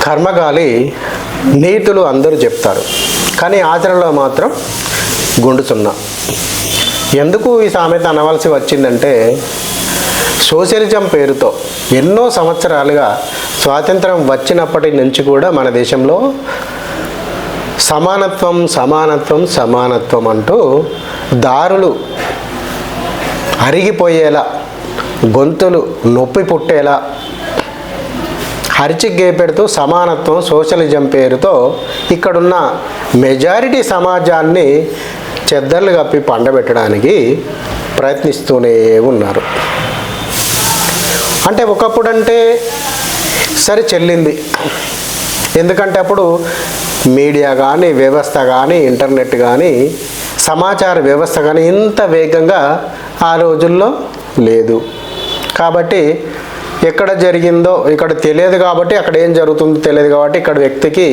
కర్మగాలి నీతులు అందరూ చెప్తారు, కానీ ఆచరణలో మాత్రం గుండు సున్నా. ఎందుకు ఈ సామెత అనవలసి వచ్చిందంటే, సోషలిజం పేరుతో ఎన్నో సంవత్సరాలుగా స్వాతంత్రం వచ్చినప్పటి నుంచి కూడా మన దేశంలో సమానత్వం సమానత్వం సమానత్వం అంటూ దారులు అరిగిపోయేలా, గొంతులు నొప్పి పుట్టేలా హరిచిగ్గే పెడుతూ సమానత్వం సోషలిజం పేరుతో ఇక్కడున్న మెజారిటీ సమాజాన్ని చెద్దర్లు కప్పి పండబెట్టడానికి ప్రయత్నిస్తూనే ఉన్నారు. అంటే ఒకప్పుడంటే సరే చెల్లింది, ఎందుకంటే అప్పుడు మీడియా కానీ వ్యవస్థ కానీ ఇంటర్నెట్ కానీ సమాచార వ్యవస్థ కానీ ఇంత వేగంగా ఆ రోజుల్లో లేదు. కాబట్టి ఎక్కడ జరిగిందో ఇక్కడ తెలియదు, కాబట్టి అక్కడ ఏం జరుగుతుందో తెలియదు, కాబట్టి ఇక్కడ వ్యక్తికి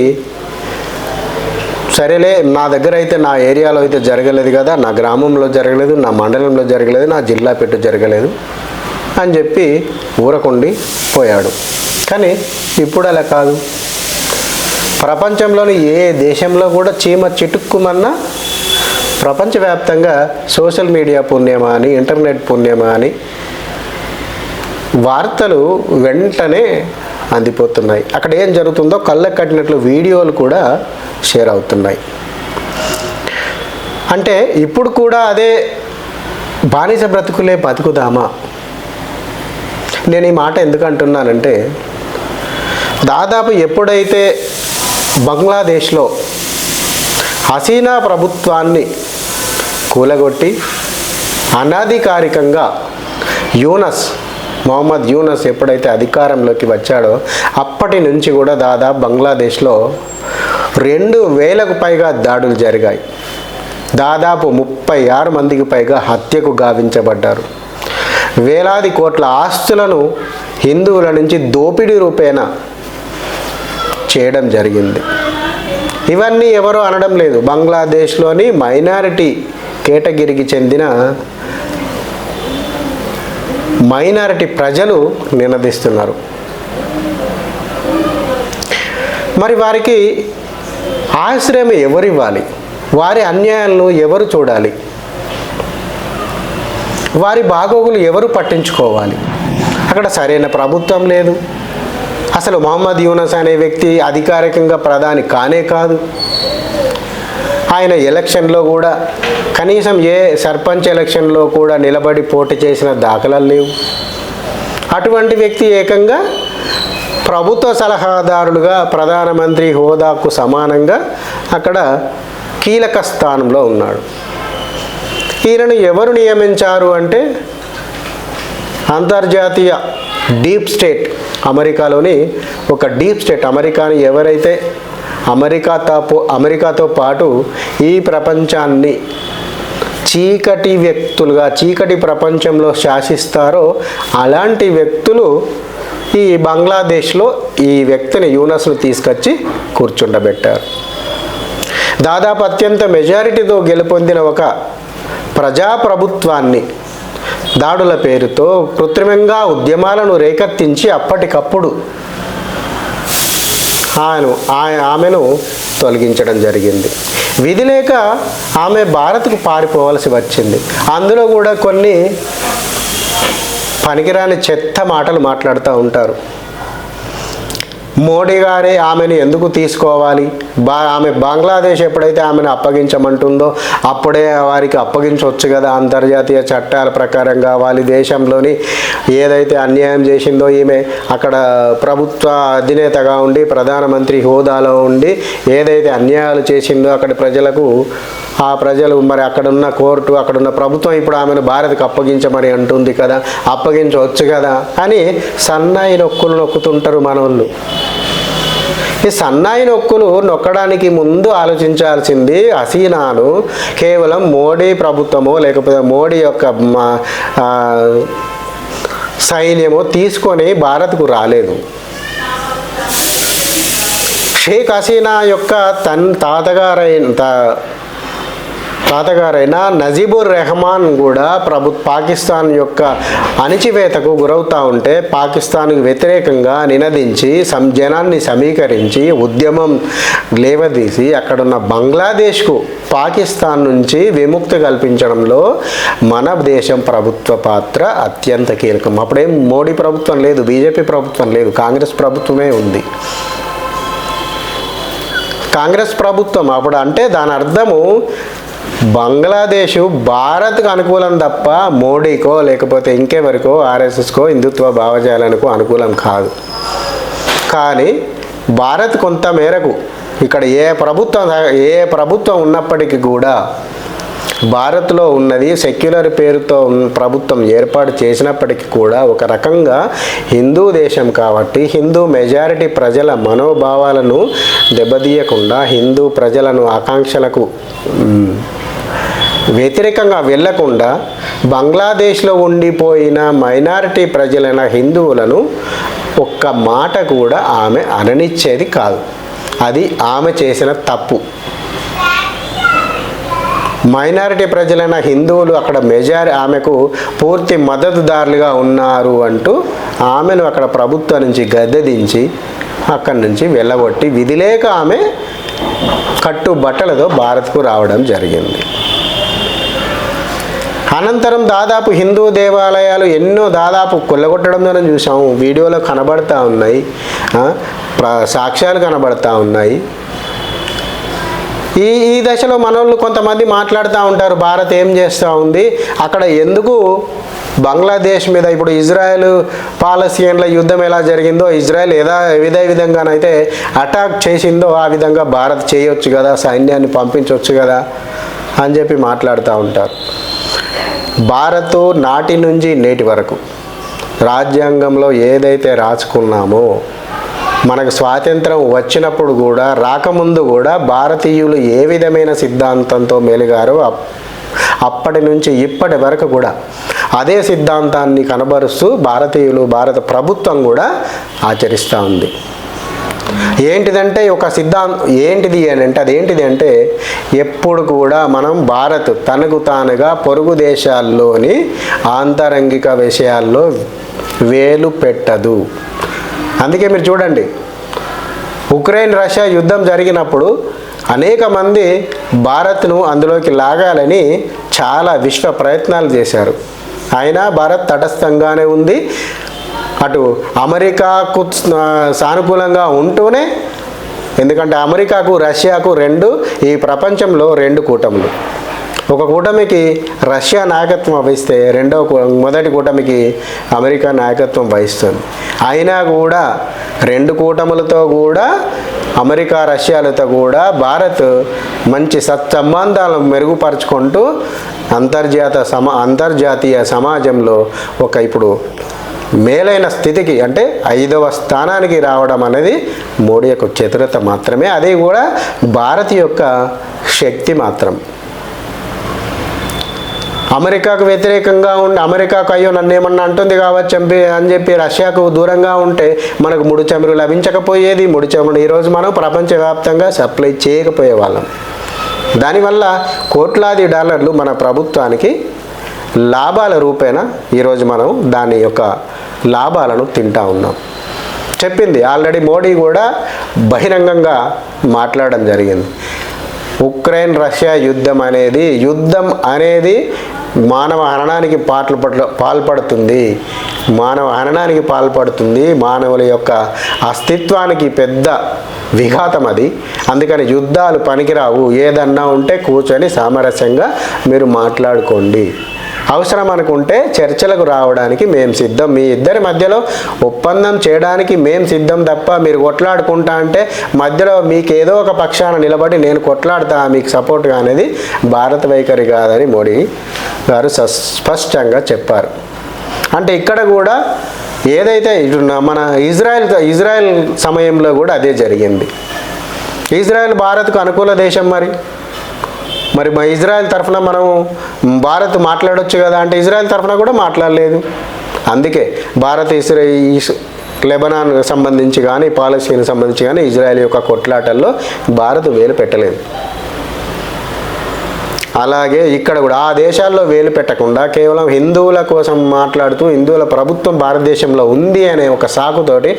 సరేలే నా దగ్గర అయితే నా ఏరియాలో అయితే జరగలేదు కదా, నా గ్రామంలో జరగలేదు, నా మండలంలో జరగలేదు, నా జిల్లా పెట్టు జరగలేదు అని చెప్పి ఊరకుండి పోయాడు. కానీ ఇప్పుడు అలా కాదు. ప్రపంచంలోని ఏ దేశంలో కూడా చీమ చిటుక్కుమన్నా ప్రపంచవ్యాప్తంగా సోషల్ మీడియా పుణ్యమా అని, ఇంటర్నెట్ పుణ్యమా అని వార్తలు వెంటనే అందిపోతున్నాయి. అక్కడ ఏం జరుగుతుందో కళ్ళకు కట్టినట్లు వీడియోలు కూడా షేర్ అవుతున్నాయి. అంటే ఇప్పుడు కూడా అదే బానిస బ్రతుకులే బతుకుదామా? నేను ఈ మాట ఎందుకు అంటున్నానంటే, దాదాపు ఎప్పుడైతే బంగ్లాదేశ్లో హసీనా ప్రభుత్వాన్ని కూలగొట్టి అనధికారికంగా మొహమ్మద్ యూనస్ ఎప్పుడైతే అధికారంలోకి వచ్చాడో అప్పటి నుంచి కూడా దాదాపు బంగ్లాదేశ్లో 2000కు పైగా దాడులు జరిగాయి. దాదాపు 36 మందికి పైగా హత్యకు గావించబడ్డారు. వేలాది కోట్ల ఆస్తులను హిందువుల నుంచి దోపిడీ రూపేణా చేయడం జరిగింది. ఇవన్నీ ఎవరో అనడం లేదు, బంగ్లాదేశ్లోని మైనారిటీ కేటగిరీకి చెందిన మైనారిటీ ప్రజలు నినదిస్తున్నారు. మరి వారికి ఆశ్రయం ఎవరివ్వాలి? వారి అన్యాయాలను ఎవరు చూడాలి? వారి బాగోగులు ఎవరు పట్టించుకోవాలి? అక్కడ సరైన ప్రభుత్వం లేదు. అసలు మొహమ్మద్ యూనస్ అనే వ్యక్తి అధికారికంగా ప్రధాని కానే కాదు. ఆయన ఎలక్షన్లో కూడా కనీసం ఏ సర్పంచ్ ఎలక్షన్లో కూడా నిలబడి పోటీ చేసిన దాఖలాలు లేవు. అటువంటి వ్యక్తి ఏకంగా ప్రభుత్వ సలహాదారులుగా ప్రధానమంత్రి హోదాకు సమానంగా అక్కడ కీలక స్థానంలో ఉన్నాడు. ఈయనను ఎవరు నియమించారు అంటే, అంతర్జాతీయ డీప్ స్టేట్, అమెరికాలోని ఒక డీప్ స్టేట్, అమెరికాని ఎవరైతే అమెరికాతో పాటు ఈ ప్రపంచాన్ని చీకటి వ్యక్తులుగా, చీకటి ప్రపంచంలో శాసిస్తారో అలాంటి వ్యక్తులు ఈ బంగ్లాదేశ్లో ఈ వ్యక్తిని యూనస్ను తీసుకొచ్చి కూర్చుండబెట్టారు. దాదాపు అత్యంత మెజారిటీతో గెలుపొందిన ఒక ప్రజాప్రభుత్వాన్ని దాడుల పేరుతో కృత్రిమంగా ఉద్యమాలను రేకెత్తించి అప్పటికప్పుడు ఆమెను తొలగించడం జరిగింది. విధి లేక ఆమె భారత్కు పారిపోవలసి వచ్చింది. అందులో కూడా కొన్ని పనికిరాని చెత్త మాటలు మాట్లాడుతూ ఉంటారు. మోడీ గారే ఆమెను ఎందుకు తీసుకోవాలి? ఆమె బంగ్లాదేశ్ ఎప్పుడైతే ఆమెను అప్పగించమంటుందో అప్పుడే వారికి అప్పగించవచ్చు కదా, అంతర్జాతీయ చట్టాల ప్రకారంగా. వాళ్ళ దేశంలోని ఏదైతే అన్యాయం చేసిందో ఈమె, అక్కడ ప్రభుత్వ అధినేతగా ఉండి ప్రధానమంత్రి హోదాలో ఉండి ఏదైతే అన్యాయాలు చేసిందో అక్కడ ప్రజలకు, ఆ ప్రజలు మరి అక్కడున్న కోర్టు, అక్కడున్న ప్రభుత్వం ఇప్పుడు ఆమెను భారత్కు అప్పగించమని అంటుంది కదా, అప్పగించవచ్చు కదా అని సన్నాయి నొక్కులు నొక్కుతుంటారు మనోళ్ళు. ఈ సన్నాయి నొక్కులు నొక్కడానికి ముందు ఆలోచించాల్సింది హసీనాను కేవలం మోడీ ప్రభుత్వమో లేకపోతే మోడీ యొక్క సైన్యమో తీసుకొని భారత్కు రాలేదు. షేక్ హసీనా యొక్క తాతగారైన తాతగారైన నజీబుర్ రెహమాన్ కూడా పాకిస్తాన్ యొక్క అణిచివేతకు గురవుతూ ఉంటే పాకిస్తాన్కు వ్యతిరేకంగా నినదించి జనాన్ని సమీకరించి ఉద్యమం లేవదీసి అక్కడున్న బంగ్లాదేశ్కు పాకిస్తాన్ నుంచి విముక్తి కల్పించడంలో మన దేశం ప్రభుత్వ పాత్ర అత్యంత కీలకం. అప్పుడేం మోడీ ప్రభుత్వం లేదు, బీజేపీ ప్రభుత్వం లేదు, కాంగ్రెస్ ప్రభుత్వమే ఉంది. కాంగ్రెస్ ప్రభుత్వం అప్పుడు అంటే దాని అర్థము బంగ్లాదేశ్ భారత్కు అనుకూలం తప్ప మోడీకో లేకపోతే ఇంకెవరికో ఆర్ఎస్ఎస్కో హిందుత్వ భావజాలానికో అనుకూలం కాదు. కానీ భారత్ కొంత మేరకు ఇక్కడ ఏ ప్రభుత్వం ఉన్నప్పటికీ కూడా భారత్లో ఉన్నది సెక్యులర్ పేరుతో ప్రభుత్వం ఏర్పాటు చేసినప్పటికీ కూడా ఒక రకంగా హిందూ దేశం కాబట్టి హిందూ మెజారిటీ ప్రజల మనోభావాలను దెబ్బతీయకుండా హిందూ ప్రజలను ఆకాంక్షలకు వ్యతిరేకంగా వెళ్లకుండా బంగ్లాదేశ్లో ఉండిపోయిన మైనారిటీ ప్రజలైన హిందువులను ఒక్క మాట కూడా ఆమె అననిచ్చేది కాదు. అది ఆమె చేసిన తప్పు. మైనారిటీ ప్రజలైన హిందువులు అక్కడ ఆమెకు పూర్తి మద్దతుదారులుగా ఉన్నారు అంటూ ఆమెను అక్కడ ప్రభుత్వం నుంచి గద్దెదించి అక్కడి నుంచి వెళ్ళగొట్టి విధిలేక ఆమె కట్టుబట్టలతో భారత్కు రావడం జరిగింది. అనంతరం దాదాపు హిందూ దేవాలయాలు ఎన్నో దాదాపు కొల్లగొట్టడం మనం చూసాము. వీడియోలో కనబడతా ఉన్నాయి, సాక్ష్యాలు కనబడతా ఉన్నాయి. ఈ దశలో మనోళ్ళు కొంతమంది మాట్లాడుతూ ఉంటారు, భారత్ ఏం చేస్తూ ఉంది, అక్కడ ఎందుకు బంగ్లాదేశ్ మీద ఇప్పుడు ఇజ్రాయెల్ పాలస్తీన్ల యుద్ధం ఎలా జరిగిందో ఇజ్రాయెల్ ఇదే విధంగానైతే అటాక్ చేసిందో ఆ విధంగా భారత్ చేయొచ్చు కదా, సైన్యాన్ని పంపించవచ్చు కదా అని చెప్పి మాట్లాడుతూ ఉంటారు. భారత్ నాటి నుంచి నేటి వరకు రాజ్యాంగంలో ఏదైతే రాసుకున్నామో మనకు స్వాతంత్రం వచ్చినప్పుడు కూడా రాకముందు కూడా భారతీయులు ఏ విధమైన సిద్ధాంతంతో మెలిగారో అప్పటి నుంచి ఇప్పటి వరకు కూడా అదే సిద్ధాంతాన్ని కనబరుస్తూ భారత ప్రభుత్వం కూడా ఆచరిస్తూ ఉంది. ఏంటిదంటే ఒక సిద్ధాంతం అదేంటిది అంటే ఎప్పుడు కూడా మనం భారత్ తనకు తానుగా పొరుగు దేశాల్లోని ఆంతరంగిక విషయాల్లో వేలు పెట్టదు. అందుకే మీరు చూడండి, ఉక్రెయిన్ రష్యా యుద్ధం జరిగినప్పుడు అనేక మంది భారత్ను అందులోకి లాగాలని చాలా విశ్వ ప్రయత్నాలు చేశారు. అయినా భారత్ తటస్థంగానే ఉంది. అటు అమెరికాకు సానుకూలంగా ఉంటూనే, ఎందుకంటే అమెరికాకు రష్యాకు ఈ ప్రపంచంలో రెండు కూటములు. ఒక కూటమికి రష్యా నాయకత్వం వహిస్తే మొదటి కూటమికి అమెరికా నాయకత్వం వహిస్తుంది. అయినా కూడా రెండు కూటములతో కూడా అమెరికా రష్యాలతో కూడా భారత్ మంచి సత్సంబంధాలను మెరుగుపరుచుకుంటూ అంతర్జాతీయ సమాజంలో ఇప్పుడు మేలైన స్థితికి అంటే 5వ స్థానానికి రావడం అనేది మోడీ యొక్క చతురత మాత్రమే. అది కూడా భారత్ యొక్క శక్తి మాత్రం. అమెరికాకు వ్యతిరేకంగా అమెరికాకు అయ్యో నన్ను ఏమన్నా అంటుంది కావచ్చు అని చెప్పి రష్యాకు దూరంగా ఉంటే మనకు ముడి చమురు లభించకపోయేది. ముడి చమురు ఈరోజు మనం ప్రపంచవ్యాప్తంగా సప్లై చేయకపోయే వాళ్ళం. దానివల్ల కోట్లాది డాలర్లు మన ప్రభుత్వానికి లాభాల రూపేణా ఈరోజు మనం దాని యొక్క లాభాలను తింటా ఉన్నాం. చెప్పింది ఆల్రెడీ మోడీ కూడా బహిరంగంగా మాట్లాడడం జరిగింది. ఉక్రెయిన్ రష్యా యుద్ధం అనేది మానవ హననానికి పాల్పడుతుంది. మానవుల యొక్క అస్తిత్వానికి పెద్ద విఘాతం అది. అందుకని యుద్ధాలు పనికిరావు. ఏదన్నా ఉంటే కూర్చొని సామరస్యంగా మీరు మాట్లాడుకోండి. అవసరం అనుకుంటే చర్చలకు రావడానికి మేము సిద్ధం. మీ ఇద్దరి మధ్యలో ఒప్పందం చేయడానికి మేము సిద్ధం తప్ప మీరు కొట్లాడుకుంటా అంటే మధ్యలో మీకు ఏదో ఒక పక్షాన నిలబడి నేను కొట్లాడతా మీకు సపోర్ట్గా అనేది భారత వైఖరి కాదని మోడీ గారు స్పష్టంగా చెప్పారు. అంటే ఇక్కడ కూడా ఏదైతే మన ఇజ్రాయెల్ సమయంలో కూడా అదే జరిగింది. ఇజ్రాయెల్ భారత్కు అనుకూల దేశం. మరి మా ఇజ్రాయెల్ తరఫున మనం భారత్ మాట్లాడొచ్చు కదా అంటే ఇజ్రాయెల్ తరఫున కూడా మాట్లాడలేదు. అందుకే భారత్ లెబనాన్ సంబంధించి కానీ పాలస్తీన్ సంబంధించి కానీ ఇజ్రాయెల్ యొక్క కొట్లాటల్లో భారత్ వేలు పెట్టలేదు. అలాగే ఇక్కడ కూడా ఆ దేశాల్లో వేలు పెట్టకుండా కేవలం హిందువుల కోసం మాట్లాడుతూ హిందువుల ప్రభుత్వం భారతదేశంలో ఉంది అనే ఒక సాకుతోటి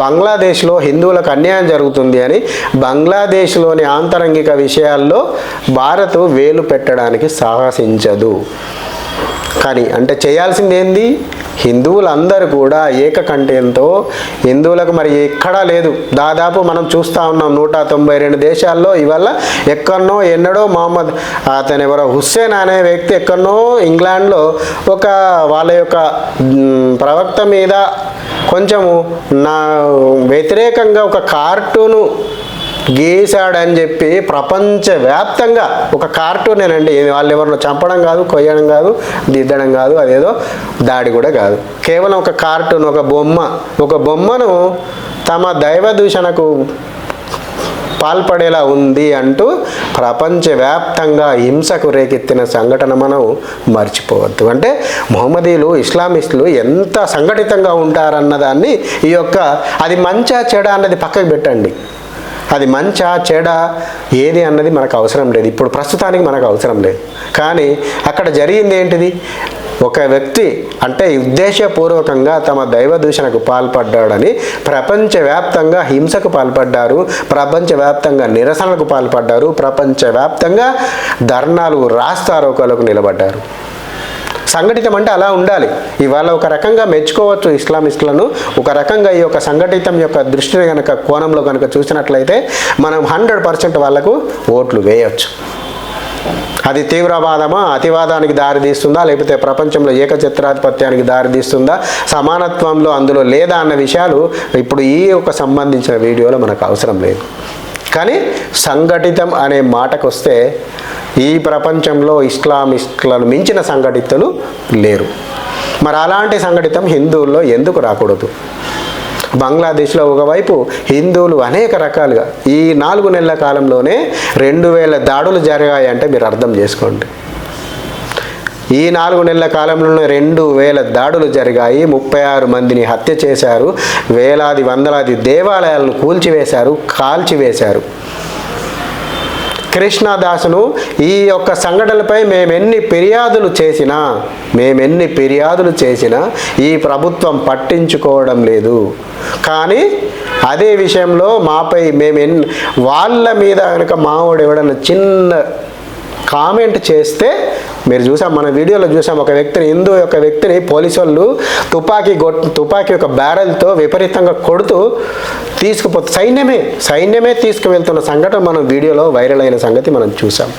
బంగ్లాదేశ్లో హిందువులకు అన్యాయం జరుగుతుంది అని బంగ్లాదేశ్లోని ఆంతరంగిక విషయాల్లో భారత్ వేలు పెట్టడానికి సాహసించదు. కానీ అంటే చేయాల్సింది ఏంది? హిందువులందరూ కూడా ఏకకంఠంతో హిందువులకు మరి ఎక్కడా లేదు. దాదాపు మనం చూస్తూ ఉన్నాం 192 దేశాల్లో ఇవాళ ఎక్కడనో ఎన్నడో మొహమ్మద్ అతను ఎవరో హుస్సేన్ అనే వ్యక్తి ఎక్కడనో ఇంగ్లాండ్లో ఒక వాళ్ళ యొక్క ప్రవక్త మీద కొంచెము వ్యతిరేకంగా ఒక కార్టూను గీసాడని చెప్పి ప్రపంచవ్యాప్తంగా ఒక కార్టూనేనండి, వాళ్ళు ఎవరినో చంపడం కాదు, కొయ్యడం కాదు, దిద్దడం కాదు, అదేదో దాడి కూడా కాదు, కేవలం ఒక కార్టూన్, ఒక బొమ్మను తమ దైవ దూషణకు పాల్పడేలా ఉంది అంటూ ప్రపంచవ్యాప్తంగా హింసకు రేకెత్తిన సంఘటన మనం మర్చిపోవద్దు. అంటే మొహమ్మదీలు ఇస్లామిస్టులు ఎంత సంఘటితంగా ఉంటారన్నదాన్ని ఈ యొక్క అది మంచా చెడ అన్నది పక్కకు పెట్టండి. అది మంచా చెడ ఏది అన్నది మనకు అవసరం లేదు, ఇప్పుడు ప్రస్తుతానికి మనకు అవసరం లేదు. కానీ అక్కడ జరిగింది ఏంటిది? ఒక వ్యక్తి అంటే ఉద్దేశపూర్వకంగా తమ దైవ దూషణకు పాల్పడ్డాడని ప్రపంచవ్యాప్తంగా హింసకు పాల్పడ్డారు, ప్రపంచవ్యాప్తంగా నిరసనలకు పాల్పడ్డారు, ప్రపంచవ్యాప్తంగా ధర్నాలు రాస్తారోకోలకు నిలబడ్డారు. సంఘటితం అంటే అలా ఉండాలి. ఇవాళ ఒక రకంగా మెచ్చుకోవచ్చు ఇస్లామిస్టులను, ఒక రకంగా ఈ యొక్క సంఘటితం యొక్క దృష్టిని కనుక కోణంలో కనుక చూసినట్లయితే మనం 100% వాళ్ళకు ఓట్లు వేయవచ్చు. అది తీవ్రవాదమా, అతివాదానికి దారితీస్తుందా, లేకపోతే ప్రపంచంలో ఏకఛత్రాధిపత్యానికి దారితీస్తుందా, సమానత్వంలో అందులో లేదా అన్న విషయాలు ఇప్పుడు ఈ యొక్క సంబంధించిన వీడియోలో మనకు అవసరం లేదు. కానీ సంఘటితం అనే మాటకు వస్తే ఈ ప్రపంచంలో ఇస్లామిస్టులను మించిన సంఘటితులు లేరు. మరి అలాంటి సంఘటితం హిందువుల్లో ఎందుకు రాకూడదు? బంగ్లాదేశ్లో ఒకవైపు హిందువులు అనేక రకాలుగా ఈ 4 నెలల కాలంలోనే 2000 దాడులు జరిగాయంటే మీరు అర్థం చేసుకోండి. ఈ 4 నెలల కాలంలోనే 2000 దాడులు జరిగాయి, 36 మందిని హత్య చేశారు, వేలాది వందలాది దేవాలయాలను కూల్చివేశారు, కాల్చివేశారు. కృష్ణదాసును ఈ యొక్క సంఘటనలపై మేమెన్ని ఫిర్యాదులు చేసినా ఈ ప్రభుత్వం పట్టించుకోవడం లేదు. కానీ అదే విషయంలో మాపై వాళ్ళ మీద కనుక మావాడు ఎవడన్నా చిన్న కామెంట్ చేస్తే మీరు చూసాం, మన వీడియోలో చూసాం, ఒక వ్యక్తిని హిందూ యొక్క వ్యక్తిని పోలీసు వాళ్ళు తుపాకీ యొక్క బ్యారెల్తో విపరీతంగా కొడుతూ తీసుకుపోతే సైన్యమే తీసుకువెళ్తున్న సంఘటన మనం వీడియోలో వైరల్ అయిన సంగతి మనం చూసాం.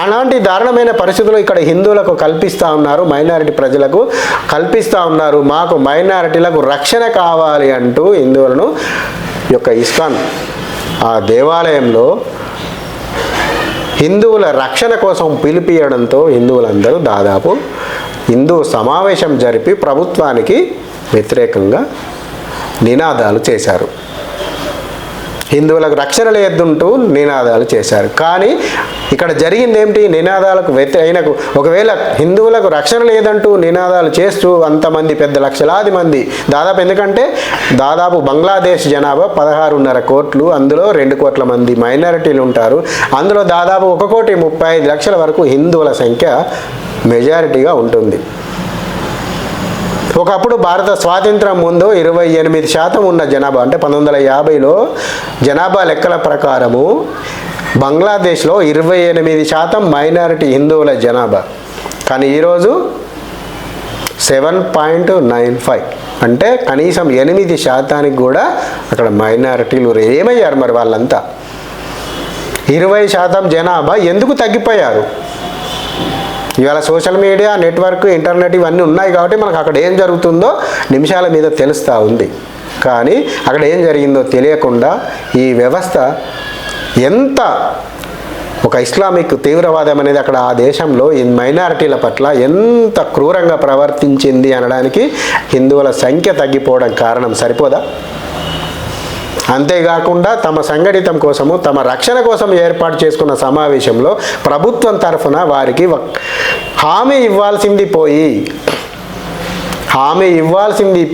అలాంటి దారుణమైన పరిస్థితులు ఇక్కడ హిందువులకు కల్పిస్తూ ఉన్నారు, మైనారిటీ ప్రజలకు కల్పిస్తూ ఉన్నారు. మాకు మైనారిటీలకు రక్షణ కావాలి అంటూ హిందువులను యొక్క ఇస్కాన్ ఆ దేవాలయంలో హిందువుల రక్షణ కోసం పిలిపియడంతో హిందువులందరూ దాదాపు హిందూ సమావేశం జరిపి ప్రభుత్వానికి వ్యతిరేకంగా నినాదాలు చేశారు. హిందువులకు రక్షణ లేదంటూ నినాదాలు చేశారు. కానీ ఇక్కడ జరిగింది ఏమిటి? నినాదాలకు వ్యతిరేకకు ఒకవేళ హిందువులకు రక్షణ లేదంటూ నినాదాలు చేస్తూ అంతమంది పెద్ద లక్షలాది మంది దాదాపు, ఎందుకంటే దాదాపు బంగ్లాదేశ్ జనాభా 16.5 కోట్లు, అందులో 2 కోట్ల మంది మైనారిటీలు ఉంటారు, అందులో దాదాపు 1,35,00,000 వరకు హిందువుల సంఖ్య మెజారిటీగా ఉంటుంది. ఒకప్పుడు భారత స్వాతంత్రం ముందు 28% ఉన్న జనాభా, అంటే 1950లో జనాభా లెక్కల ప్రకారము బంగ్లాదేశ్లో 28% మైనారిటీ హిందువుల జనాభా. కానీ ఈరోజు 7.95, అంటే కనీసం 8% కూడా అక్కడ మైనారిటీలు ఏమయ్యారు? మరి వాళ్ళంతా 20% జనాభా ఎందుకు తగ్గిపోయారు? ఇవాళ సోషల్ మీడియా, నెట్వర్క్, ఇంటర్నెట్ ఇవన్నీ ఉన్నాయి కాబట్టి మనకు అక్కడ ఏం జరుగుతుందో నిమిషాల మీద తెలుస్తూ ఉంది. కానీ అక్కడ ఏం జరిగిందో తెలియకుండా ఈ వ్యవస్థ ఎంత ఒక ఇస్లామిక్ తీవ్రవాదం అనేది అక్కడ ఆ దేశంలో ఈ మైనారిటీల పట్ల ఎంత క్రూరంగా ప్రవర్తించింది అనడానికి హిందువుల సంఖ్య తగ్గిపోవడం కారణం సరిపోదా? అంతేకాకుండా తమ సంఘటితం కోసము, తమ రక్షణ కోసం ఏర్పాటు చేసుకున్న సమావేశంలో ప్రభుత్వం తరఫున వారికి హామీ ఇవ్వాల్సింది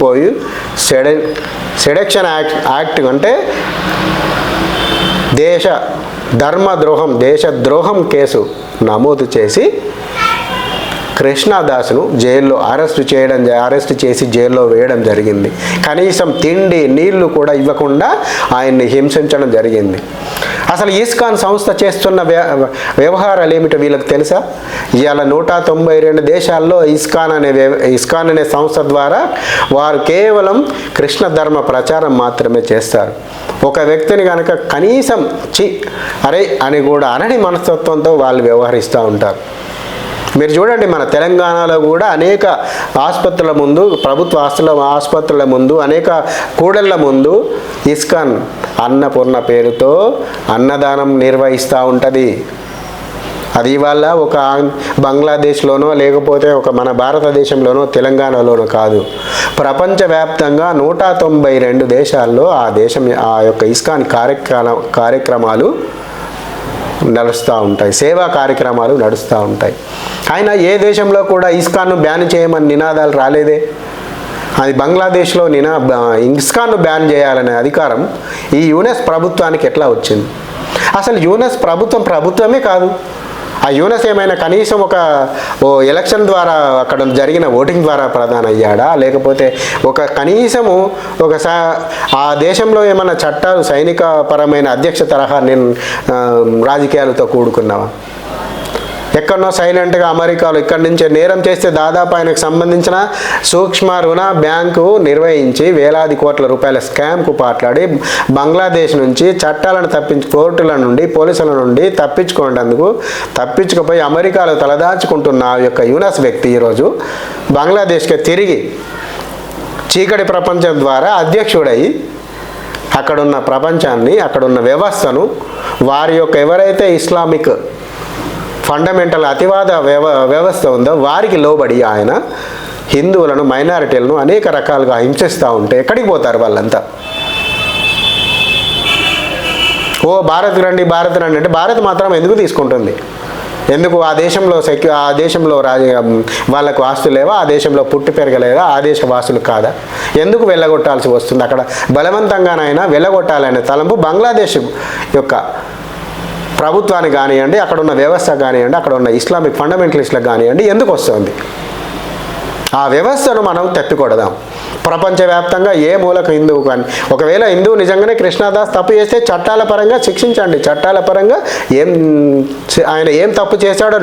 పోయి సెడక్షన్ యాక్ట్ అంటే దేశ ధర్మద్రోహం, దేశద్రోహం కేసు నమోదు చేసి కృష్ణదాస్ను జైల్లో అరెస్ట్ చేసి జైల్లో వేయడం జరిగింది. కనీసం తిండి నీళ్లు కూడా ఇవ్వకుండా ఆయన్ని హింసించడం జరిగింది. అసలు ఇస్కాన్ సంస్థ చేస్తున్న వ్యవహారాలు ఏమిటో వీళ్ళకి తెలుసా? ఇవాళ 192 దేశాల్లో ఇస్కాన్ అనే సంస్థ ద్వారా వారు కేవలం కృష్ణ ధర్మ ప్రచారం మాత్రమే చేస్తారు. ఒక వ్యక్తిని కనుక కనీసం అరే అని కూడా అనని మనస్తత్వంతో వాళ్ళు వ్యవహరిస్తూ ఉంటారు. మీరు చూడండి, మన తెలంగాణలో కూడా అనేక ఆసుపత్రుల ముందు, ప్రభుత్వ ఆసుపత్రుల ముందు, అనేక కూడళ్ల ముందు ఇస్కాన్ అన్నపూర్ణ పేరుతో అన్నదానం నిర్వహిస్తూ ఉంటుంది. అది ఇవాళ ఒక బంగ్లాదేశ్లోనో లేకపోతే ఒక మన భారతదేశంలోనో తెలంగాణలోనో కాదు, ప్రపంచవ్యాప్తంగా 192 దేశాల్లో ఆ యొక్క ఇస్కాన్ కార్యక్రమాలు నడుస్తూ ఉంటాయి, సేవా కార్యక్రమాలు నడుస్తూ ఉంటాయి. ఆయన ఏ దేశంలో కూడా ఇస్కాన్ను బ్యాన్ చేయమని నినాదాలు రాలేదే. అది బంగ్లాదేశ్లో ఇస్కాన్ను బ్యాన్ చేయాలనే అధికారం ఈ యునెస్ ప్రభుత్వానికి ఎట్లా వచ్చింది? అసలు యునెస్ ప్రభుత్వమే కాదు. ఆ యూనస్ ఏమైనా కనీసం ఎలక్షన్ ద్వారా అక్కడ జరిగిన ఓటింగ్ ద్వారా ప్రధాన అయ్యాడా? లేకపోతే కనీసము ఆ దేశంలో ఏమైనా చట్టాలు సైనిక పరమైన అధ్యక్ష తరహా రాజకీయాలతో కూడుకున్నావా? ఎక్కడనో సైలెంట్గా అమెరికాలో ఇక్కడి నుంచే నేరం చేస్తే దాదాపు ఆయనకు సంబంధించిన సూక్ష్మ రుణ బ్యాంకు నిర్వహించి వేలాది కోట్ల రూపాయల స్కామ్కు పాట్లాడి బంగ్లాదేశ్ నుంచి చట్టాలను కోర్టుల నుండి పోలీసుల నుండి తప్పించుకుపోయి అమెరికాలో తలదాచుకుంటున్న ఆ యొక్క యూనస్ వ్యక్తి ఈరోజు బంగ్లాదేశ్కి తిరిగి చీకటి ప్రపంచం ద్వారా అధ్యక్షుడై అక్కడున్న ప్రపంచాన్ని, అక్కడున్న వ్యవస్థను, వారి యొక్క ఎవరైతే ఇస్లామిక్ ఫండమెంటల్ అతివాద వ్యవస్థ ఉందో వారికి లోబడి ఆయన హిందువులను, మైనారిటీలను అనేక రకాలుగా హింసిస్తూ ఉంటే ఎక్కడికి పోతారు వాళ్ళంతా? భారత్ రండి అంటే భారత్ మాత్రం ఎందుకు తీసుకుంటుంది? ఎందుకు ఆ దేశంలో వాళ్ళకు ఆస్తులు లేవా? ఆ దేశంలో పుట్టి పెరగలేదా? ఆ దేశ వాసులు కాదా? ఎందుకు వెళ్ళగొట్టాల్సి వస్తుంది? అక్కడ బలవంతంగానైనా వెళ్ళగొట్టాలనే తలంపు బంగ్లాదేశ్ యొక్క ప్రభుత్వానికి కానివ్వండి, అక్కడ ఉన్న వ్యవస్థ కానివ్వండి, అక్కడ ఉన్న ఇస్లామిక్ ఫండమెంటలిస్టులకు కానివ్వండి ఎందుకు వస్తుంది? ఆ వ్యవస్థను మనం తప్పికొడదాం. ప్రపంచవ్యాప్తంగా ఏ మూలకు హిందువు కానీ, ఒకవేళ హిందువు నిజంగానే కృష్ణదాస్ తప్పు చేస్తే చట్టాల పరంగా శిక్షించండి, చట్టాల పరంగా ఆయన ఏం తప్పు చేశాడో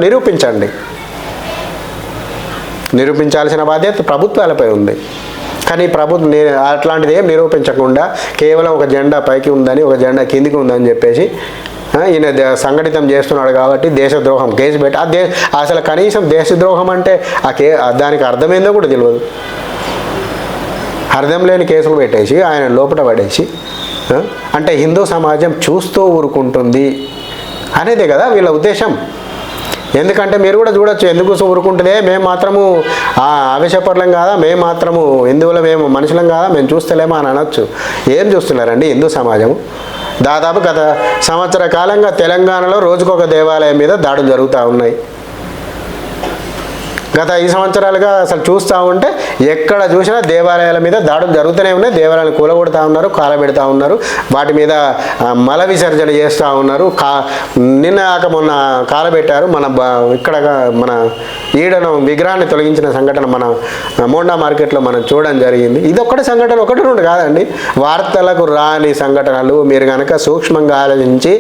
నిరూపించాల్సిన బాధ్యత ప్రభుత్వాలపై ఉంది. కానీ అట్లాంటిది ఏం నిరూపించకుండా కేవలం ఒక జెండా పైకి ఉందని, ఒక జెండా కిందికి ఉందని చెప్పేసి ఈయన సంఘటితం చేస్తున్నాడు కాబట్టి దేశద్రోహం కేసు పెట్టి అసలు కనీసం దేశద్రోహం అంటే దానికి అర్థమైందో కూడా తెలియదు. అర్థం లేని కేసులు పెట్టేసి ఆయన లోపల పడేసి అంటే హిందూ సమాజం చూస్తూ ఊరుకుంటుంది అనేదే కదా వీళ్ళ ఉద్దేశం. ఎందుకంటే మీరు కూడా చూడొచ్చు, ఎందుకు ఊరుకుంటుందే, మేము మాత్రము ఆవేశపరులం కాదా, మేము మాత్రము హిందువులు, మేము మనుషులం కాదా, మేము చూస్తలేమో అని అనొచ్చు. ఏం చూస్తున్నారండి హిందూ సమాజం? దాదాపు గత సంవత్సర కాలంగా తెలంగాణలో రోజుకొక దేవాలయం మీద దాడులు జరుగుతూ ఉన్నాయి. గత 5 సంవత్సరాలుగా అసలు చూస్తూ ఉంటే ఎక్కడ చూసినా దేవాలయాల మీద దాడులు జరుగుతూనే ఉన్నాయి. దేవాలయాలు కూలగొడతా ఉన్నారు, కాలబెడతా ఉన్నారు, వాటి మీద మల విసర్జన చేస్తూ ఉన్నారు. నిన్న మొన్న కాలబెట్టారు. మన ఈడను విగ్రహాన్ని తొలగించిన సంఘటన మన మోండా మార్కెట్లో మనం చూడడం జరిగింది. ఇది ఒక్కటి సంఘటన, 1-2 కాదండి, వార్తలకు రాని సంఘటనలు. మీరు కనుక సూక్ష్మంగా ఆలోచించి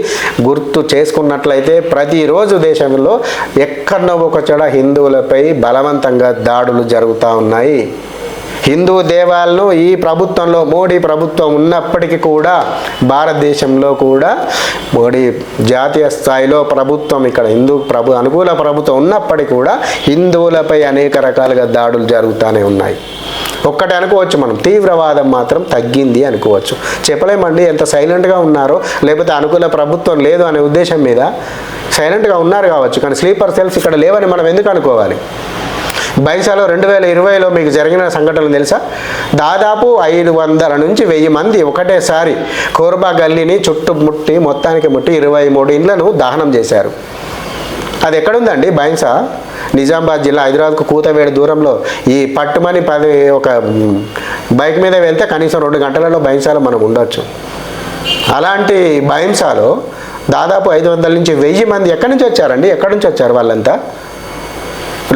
గుర్తు చేసుకున్నట్లయితే ప్రతిరోజు దేశంలో ఎక్కడో ఒక చోట హిందువులపై బలవంతంగా దాడులు జరుగుతూ ఉన్నాయి. హిందూ దేవాలను ఈ ప్రభుత్వంలో, మోడీ ప్రభుత్వం ఉన్నప్పటికీ కూడా, భారతదేశంలో కూడా మోడీ జాతీయ స్థాయిలో ప్రభుత్వం, ఇక్కడ అనుకూల ప్రభుత్వం ఉన్నప్పటికీ కూడా హిందువులపై అనేక రకాలుగా దాడులు జరుగుతూనే ఉన్నాయి. ఒక్కటే అనుకోవచ్చు మనం, తీవ్రవాదం మాత్రం తగ్గింది అనుకోవచ్చు. చెప్పలేమండి ఎంత సైలెంట్గా ఉన్నారో, లేకపోతే అనుకూల ప్రభుత్వం లేదు అనే ఉద్దేశం మీద సైలెంట్గా ఉన్నారు కావచ్చు, కానీ స్లీపర్ సెల్స్ ఇక్కడ లేవని మనం ఎందుకు అనుకోవాలి? బైసాలో 2020లో మీకు జరిగిన సంఘటనలు తెలుసా? దాదాపు 500 నుంచి 1000 మంది ఒకటేసారి కోర్బా గల్లీని మొత్తానికి ముట్టి 23 ఇండ్లను దహనం చేశారు. అది ఎక్కడుందండి? బైన్సా, నిజామాబాద్ జిల్లా, హైదరాబాద్కు కూతవేడు దూరంలో. ఈ పట్టుమని ఒక బైక్ మీద వెళ్తే కనీసం 2 గంటలలో బైన్సాలో మనం ఉండొచ్చు. అలాంటి బైన్సాలో దాదాపు 500 నుంచి 1000 మంది ఎక్కడి నుంచి వచ్చారండి? ఎక్కడి నుంచి వచ్చారు వాళ్ళంతా?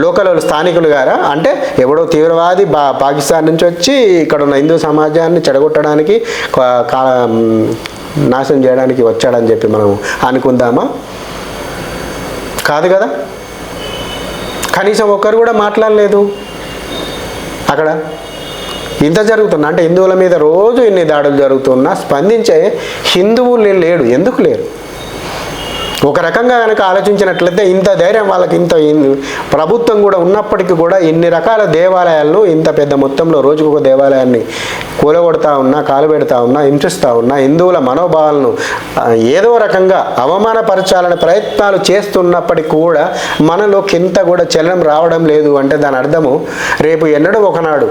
లోకల్ వాళ్ళు, స్థానికులు గారా? అంటే ఎవడో తీవ్రవాది పాకిస్తాన్ నుంచి వచ్చి ఇక్కడ ఉన్న హిందూ సమాజాన్ని చెడగొట్టడానికి, నాశనం చేయడానికి వచ్చాడని చెప్పి మనం అనుకుందామా? కాదు కదా. కనీసం ఒక్కరు కూడా మాట్లాడలేదు అక్కడ. ఇంత జరుగుతున్నా అంటే హిందువుల మీద రోజు ఇన్ని దాడులు జరుగుతున్నా స్పందించే హిందువులు లేడు. ఎందుకు లేరు? ఒక రకంగా కనుక ఆలోచించినట్లయితే ఇంత ధైర్యం వాళ్ళకి, ఇంత ప్రభుత్వం కూడా ఉన్నప్పటికీ కూడా ఇన్ని రకాల దేవాలయాలను ఇంత పెద్ద మొత్తంలో రోజుకొక దేవాలయాన్ని కూలగొడతా ఉన్నా, కాలు పెడతా ఉన్నా, హింసిస్తూ ఉన్నా, హిందువుల మనోభావాలను ఏదో రకంగా అవమానపరచాలని ప్రయత్నాలు చేస్తున్నప్పటికీ కూడా మనలో కింత కూడా చలనం రావడం లేదు అంటే దాని అర్థము రేపు ఎన్నడూ ఒకనాడు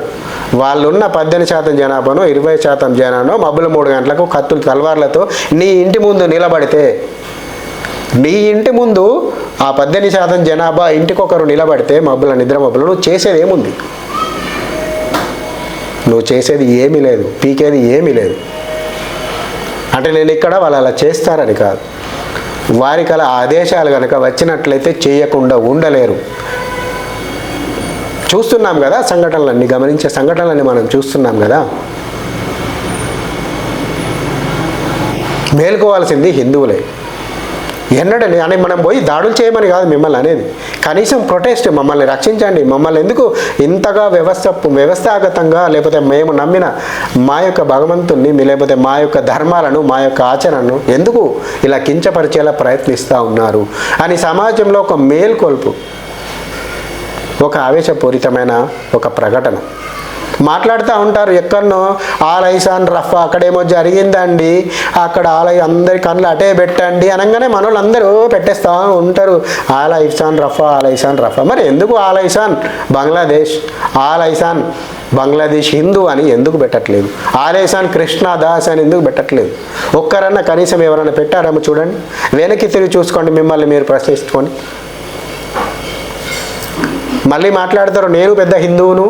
వాళ్ళున్న 18% జనాభానో 20% జనానో మబ్బుల 3 గంటలకు కత్తులు తల్వార్లతో నీ ఇంటి ముందు నిలబడితే, నీ ఇంటి ముందు ఆ 18% జనాభా ఇంటికొకరు నిలబడితే మబ్బుల నిద్ర మబ్బులు, నువ్వు చేసేది ఏముంది? నువ్వు చేసేది ఏమీ లేదు, పీకేది ఏమీ లేదు. అంటే నేను ఇక్కడ వాళ్ళు అలా చేస్తారని కాదు, వారికి అలా ఆదేశాలు కనుక వచ్చినట్లయితే చేయకుండా ఉండలేరు. చూస్తున్నాం కదా సంఘటనలన్నీ, గమనించే సంఘటనలన్నీ మనం చూస్తున్నాం కదా. మేల్కోవాల్సింది హిందువులే. ఎన్నడని అని మనం పోయి దాడులు చేయమని కాదు మిమ్మల్ని అనేది, కనీసం ప్రొటెస్ట్, మమ్మల్ని రక్షించండి, మమ్మల్ని ఎందుకు ఇంతగా వ్యవస్థాగతంగా, లేకపోతే మేము నమ్మిన మా యొక్క భగవంతుణ్ణి, లేకపోతే మా యొక్క ధర్మాలను, మా యొక్క ఆచరణను ఎందుకు ఇలా కించపరిచేలా ప్రయత్నిస్తూ ఉన్నారు అని సమాజంలో ఒక మేల్కొల్పు, ఒక ఆవేశపూరితమైన ఒక ప్రకటన మాట్లాడుతూ ఉంటారు. ఎక్కడనో ఆలైసాన్ రఫా అక్కడేమో జరిగిందండి, అక్కడ ఆలయ అందరి కళ్ళు అటే పెట్టండి అనగానే మనోళ్ళు అందరూ పెట్టేస్తూ ఉంటారు. ఆలైసాన్ రఫా, ఆలైసాన్ రఫా. మరి ఎందుకు ఆలైసాన్ బంగ్లాదేశ్, ఆలైసాన్ బంగ్లాదేశ్ హిందూ అని ఎందుకు పెట్టట్లేదు? ఆలైసాన్ కృష్ణదాస్ అని ఎందుకు పెట్టట్లేదు? ఒక్కరన్నా కనీసం ఎవరైనా పెట్టారేమో చూడండి. వెనక్కి తిరిగి చూసుకోండి, మిమ్మల్ని మీరు ప్రశ్నించుకొని. మళ్ళీ మాట్లాడతారు, నేను పెద్ద హిందువును,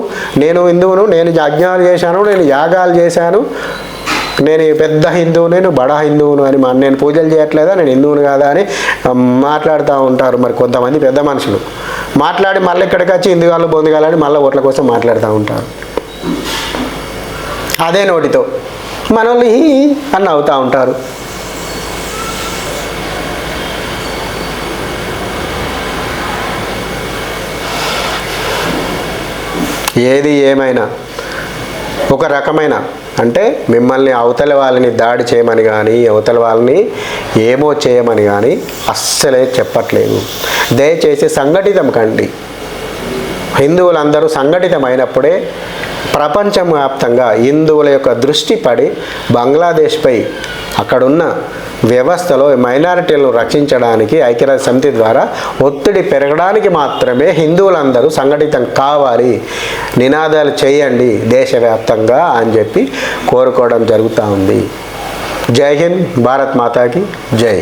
నేను యజ్ఞాలు చేశాను, నేను యాగాలు చేశాను, నేను పెద్ద హిందువు, నేను బడా హిందువును అని, నేను పూజలు చేయట్లేదా, నేను హిందువును కాదా అని మాట్లాడుతూ ఉంటారు. మరి కొంతమంది పెద్ద మనుషులు మాట్లాడి మళ్ళీ ఇక్కడికి వచ్చి హిందువులు పొందగాలని మళ్ళీ ఓట్ల కోసం మాట్లాడుతూ ఉంటారు. అదే నోటితో మనల్ని అని నవ్వుతూ ఉంటారు. ఏది ఏమైనా ఒక రకమైన అంటే మిమ్మల్ని అవతల వాళ్ళని దాడి చేయమని కానీ, అవతల వాళ్ళని ఏమో చేయమని కానీ అస్సలే చెప్పట్లేదు. దయచేసి సంఘటితం కండి. హిందువులందరూ సంఘటితమైనప్పుడే ప్రపంచవ్యాప్తంగా హిందువుల యొక్క దృష్టి పడి బంగ్లాదేశ్పై అక్కడున్న వ్యవస్థలో మైనారిటీలను రక్షించడానికి ఐక్యరాజ్య సమితి ద్వారా ఒత్తిడి పెరగడానికి మాత్రమే హిందువులందరూ సంఘటితం కావాలి, నినాదాలు చేయండి దేశవ్యాప్తంగా అని చెప్పి కోరుకోవడం జరుగుతూ ఉంది. జై హింద్, భారత్ మాతాకి జై.